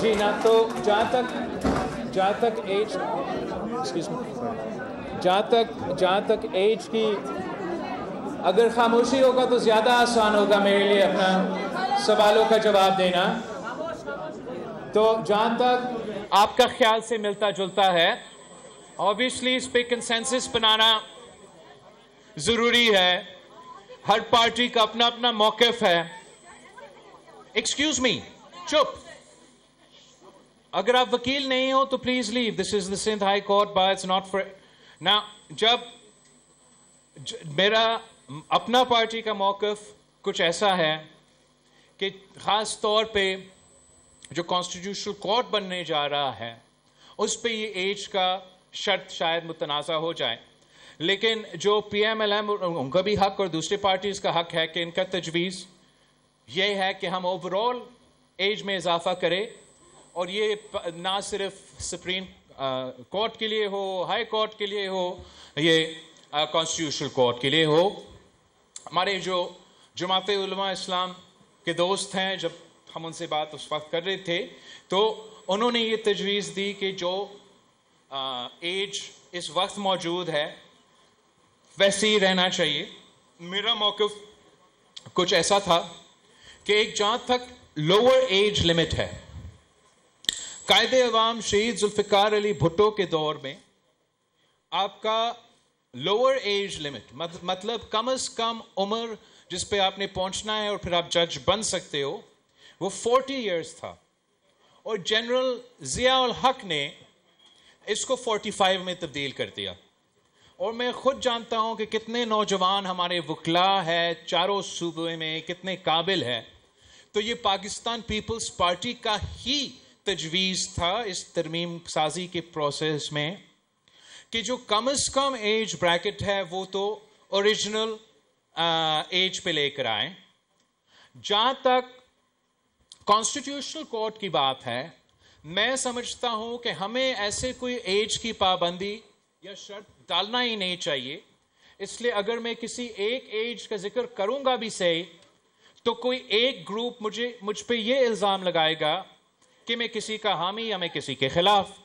जी ना, तो जहाँ तक एज की, अगर खामोशी होगा तो ज़्यादा आसान होगा मेरे लिए अपना सवालों का जवाब देना। तो जहाँ तक आपका ख्याल से मिलता जुलता है, ऑब्वियसली इस पे कंसेंसस बनाना ज़रूरी है। हर पार्टी का अपना अपना मौक़िफ़ है। एक्सक्यूज़ मी, चुप। अगर आप वकील नहीं हो तो please leave. This is the Sindh high court bar, it's not for ना। जब मेरा अपना पार्टी का मौक़िफ़ कुछ ऐसा है कि ख़ास तौर पे जो कॉन्स्टिट्यूशनल कोर्ट बनने जा रहा है उस पे ये एज का शर्त शायद मुतनाज़ा हो जाए, लेकिन जो PMLN उनका भी हक और दूसरी पार्टीज़ का हक है कि इनका तजवीज़ ये है कि हम ओवरऑल एज में इजाफा करें, और ये ना सिर्फ सुप्रीम कोर्ट के लिए हो, हाई कोर्ट के लिए हो, ये कॉन्स्टिट्यूशनल कोर्ट के लिए हो। हमारे जो जमात उलमा इस्लाम के दोस्त हैं, जब हम उनसे बात उस वक्त कर रहे थे तो उन्होंने ये तजवीज़ दी कि जो एज इस वक्त मौजूद है वैसे ही रहना चाहिए। मेरा मौक़िफ़ कुछ ऐसा था कि एक जहाँ तक लोअर एज लिमिट है, कायदे अवाम शहीद जुल्फ़िकार अली भुट्टो के दौर में आपका लोअर एज लिमिट मतलब कम से कम उम्र जिस पे आपने पहुंचना है और फिर आप जज बन सकते हो, वो 40 इयर्स था। और जनरल ज़िया उल हक ने इसको 45 में तब्दील कर दिया। और मैं खुद जानता हूं कि कितने नौजवान हमारे वकला है चारों सूबे में, कितने काबिल है। तो ये पाकिस्तान पीपल्स पार्टी का ही तजवीज़ था इस तरमीम साजी के प्रोसेस में कि जो कम से कम एज ब्रैकेट है वो तो ओरिजिनल एज पे लेकर आए। जहाँ तक कॉन्स्टिट्यूशनल कोर्ट की बात है, मैं समझता हूँ कि हमें ऐसे कोई एज की पाबंदी या शर्त डालना ही नहीं चाहिए। इसलिए अगर मैं किसी एक एज का जिक्र करूँगा भी सही, तो कोई एक ग्रुप मुझ पे ये इल्ज़ाम लगाएगा कि मैं किसी का हामी या मैं किसी के खिलाफ।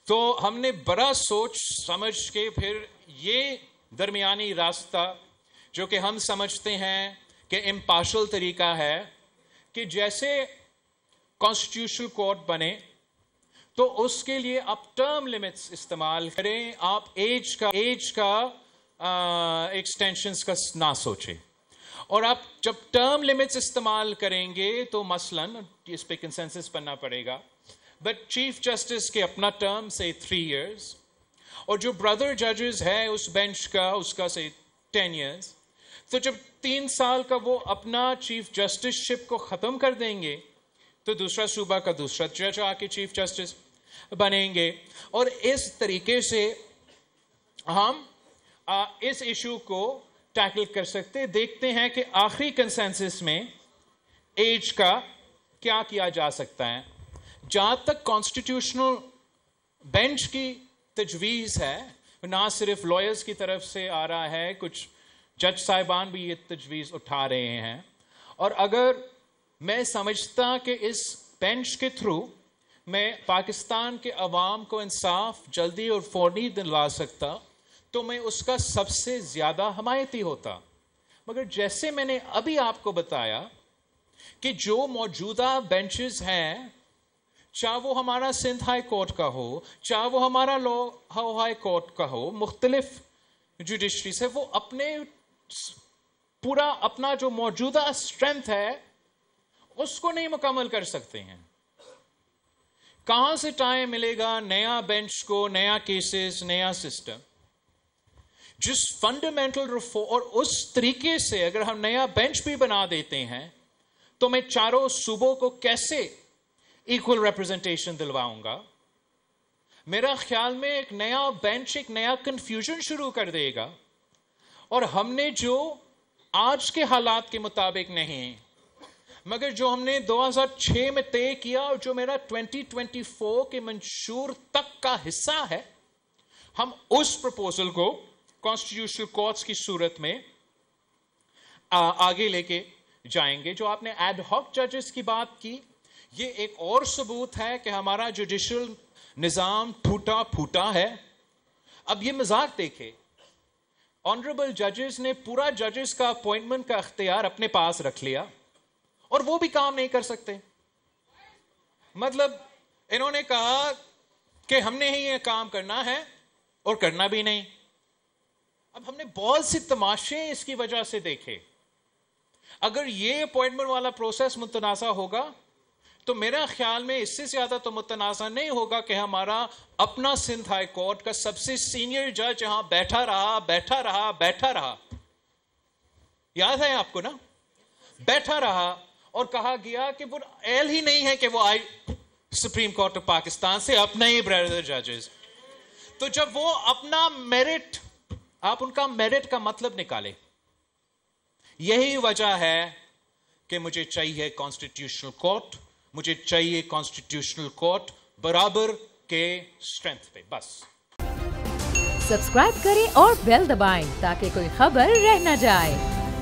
तो हमने बड़ा सोच समझ के फिर ये दरमियानी रास्ता जो कि हम समझते हैं कि इम्पार्शल तरीका है कि जैसे कॉन्स्टिट्यूशनल कोर्ट बने तो उसके लिए आप टर्म लिमिट्स इस्तेमाल करें, आप एज का एक्सटेंशंस का ना सोचें। और आप जब टर्म लिमिट्स इस्तेमाल करेंगे तो मसलन इस पे कंसेंसस बनना पड़ेगा, बट चीफ जस्टिस के अपना टर्म से 3 इयर्स, और जो ब्रदर जजेस है उस बेंच का उसका से 10 इयर्स। तो जब 3 साल का वो अपना चीफ जस्टिसशिप को ख़त्म कर देंगे तो दूसरा सूबा का दूसरा जज आके चीफ जस्टिस बनेंगे। और इस तरीके से हम इस इशू को टैकल कर सकते। देखते हैं कि आखिरी कंसेंसस में एज का क्या किया जा सकता है। जहाँ तक कॉन्स्टिट्यूशनल बेंच की तजवीज़ है, ना सिर्फ लॉयर्स की तरफ से आ रहा है, कुछ जज साहिबान भी ये तजवीज़ उठा रहे हैं। और अगर मैं समझता कि इस बेंच के थ्रू मैं पाकिस्तान के अवाम को इंसाफ जल्दी और फौरी दिलवा सकता तो मैं उसका सबसे ज़्यादा हमायती होता। मगर जैसे मैंने अभी आपको बताया कि जो मौजूदा बेंचेस हैं, चाहे वो हमारा सिंध हाई कोर्ट का हो, चाहे वो हमारा लॉ हाई कोर्ट का हो, मुख्तलिफ जुडिशरी से, वो अपने पूरा अपना जो मौजूदा स्ट्रेंथ है उसको नहीं मुकम्मल कर सकते हैं। कहां से टाइम मिलेगा नया बेंच को, नया केसेस, नया सिस्टम? जिस फंडामेंटल रिफॉर्म और उस तरीके से अगर हम नया बेंच भी बना देते हैं तो मैं चारों सूबों को कैसे इक्वल रिप्रेजेंटेशन दिलवाऊंगा? मेरा ख्याल में एक नया बेंच एक नया कंफ्यूजन शुरू कर देगा। और हमने जो आज के हालात के मुताबिक नहीं, मगर जो हमने 2006 में तय किया और जो मेरा 2024 के मंशूर तक का हिस्सा है, हम उस प्रपोजल को कॉन्स्टिट्यूशनल कोर्ट्स की सूरत में आगे लेके जाएंगे। जो आपने एड हॉक जजेस की बात की یہ ایک اور ثبوت ہے کہ ہمارا جوڈیشل نظام ٹوٹا پھوٹا ہے. اب یہ مذاق دیکھے, آنریبل ججز نے پورا ججز کا اپوائنٹمنٹ کا اختیار اپنے پاس رکھ لیا اور وہ بھی کام نہیں کر سکتے. مطلب انہوں نے کہا کہ ہم نے ہی یہ کام کرنا ہے اور کرنا بھی نہیں. اب ہم نے بہت سی تماشے اس کی وجہ سے دیکھے. اگر یہ اپوائنٹمنٹ والا پروسیس متنازع ہوگا تو میرا خیال میں اس سے زیادہ تو متنازع نہیں ہوگا کہ ہمارا اپنا سندھ ہائی کورٹ کا سب سے سینئر جج یہاں بیٹھا رہا. یاد ہے آپ کو نا, بیٹھا رہا اور کہا گیا کہ وہ اہل ہی نہیں ہے کہ وہ آئی سپریم کورٹ آف پاکستان سے اپنا ہی بردر ججز. تو جب وہ اپنا میرٹ, آپ ان کا میرٹ کا مطلب نکالے. یہی وجہ ہے کہ مجھے چاہیے کانسٹیٹیوشنل کورٹ, مجھے چاہیے کانسٹیٹیوشنل کورٹ برابر کے اسٹرینتھ پہ. بس سبسکرائب کریں اور بیل دبائیں تاکہ کوئی خبر رہ نہ جائے.